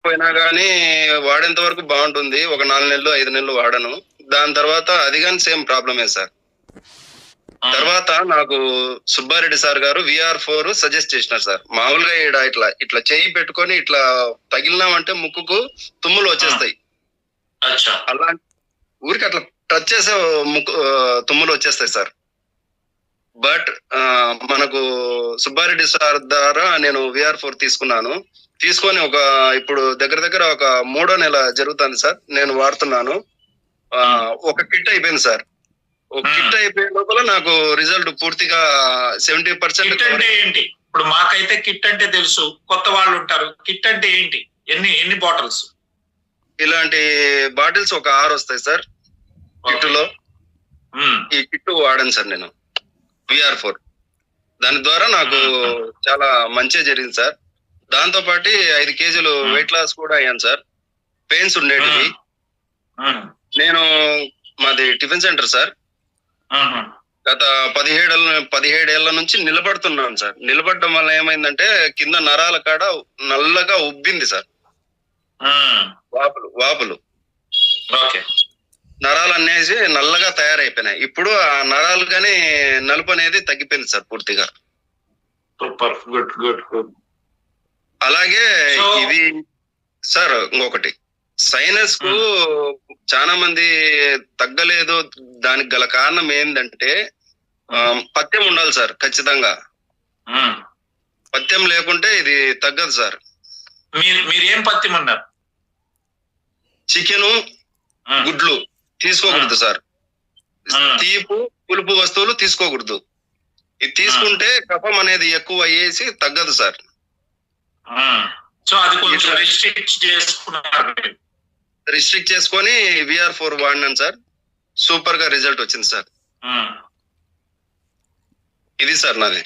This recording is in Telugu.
పోయినా గానీ వాడేంత వరకు బాగుంటుంది. ఒక 4 నెలలు, 5 నెలలు వాడను. దాని తర్వాత అది గాని సేమ్ ప్రాబ్లమే సార్. తర్వాత నాకు సుబ్బారెడ్డి సార్ గారు VR4 సజెస్ట్ చేసినారు సార్. మామూలుగా ఈడ ఇట్లా చెయ్యి పెట్టుకొని ఇట్లా తగిలినామంటే ముక్కుకు తుమ్ములు వచ్చేస్తాయి. అలా ఊరికి అట్లా టచ్ చేసే తుమ్ములు వచ్చేస్తాయి సార్. బట్ మనకు సుబ్బారెడ్డి సార్ ద్వారా నేను VR4 తీసుకున్నాను. తీసుకొని ఇప్పుడు దగ్గర ఒక 3వ నెల జరుగుతుంది సార్. నేను వాడుతున్నాను. ఒక కిట్ అయిపోయింది సార్. ఒక కిట్ అయిపోయే లోపల నాకు రిజల్ట్ పూర్తిగా 70% అంటే ఏంటి? ఇప్పుడు మాకైతే కిట్ అంటే తెలుసు, కొత్త వాళ్ళు ఉంటారు. కిట్ అంటే ఏంటి? ఎన్ని బాటిల్స్? ఇలాంటి బాటిల్స్ ఒక 6 వస్తాయి సార్ కిట్ లో. ఈ కిట్ వాడాను సార్ నేను VR4. దాని ద్వారా నాకు చాలా మంచి జరిగింది సార్. దాంతో పాటు 5 కేజీలు వెయిట్ లాస్ కూడా అయ్యాను సార్. పెయిన్స్ ఉండేటివి. నేను మాది టిఫిన్ సెంటర్ సార్. గత 17 ఏళ్ల నుంచి నిలబడుతున్నాను సార్. నిలబడడం వల్ల ఏమైందంటే కింద నరాల కాడ నల్లగా ఉబ్బింది సార్. వాపులు నరాలు అనేసి నల్లగా తయారైపోయినాయి. ఇప్పుడు ఆ నరాలు కానీ నలుపు అనేది తగ్గిపోయింది సార్ పూర్తిగా. అలాగే ఇది సార్ ఇంకొకటి, సైనస్ కు చాలా మంది తగ్గలేదు. దానికి గల కారణం ఏంటంటే పథ్యం ఉండాలి సార్ ఖచ్చితంగా. పథ్యం లేకుంటే ఇది తగ్గదు సార్. మీరేం పథ్యం అన్నారు? చికెను, గుడ్లు తీసుకోకూడదు సార్. తీపు, పులుపు వస్తువులు తీసుకోకూడదు. ఇది తీసుకుంటే కఫం అనేది ఎక్కువ అయ్యేసి తగ్గదు సార్. సో అది కొంచెం రిస్ట్రిక్ట్ చేసుకొని VR4 వాడినాను సార్. సూపర్ గా రిజల్ట్ వచ్చింది సార్. ఇది సార్ నాది.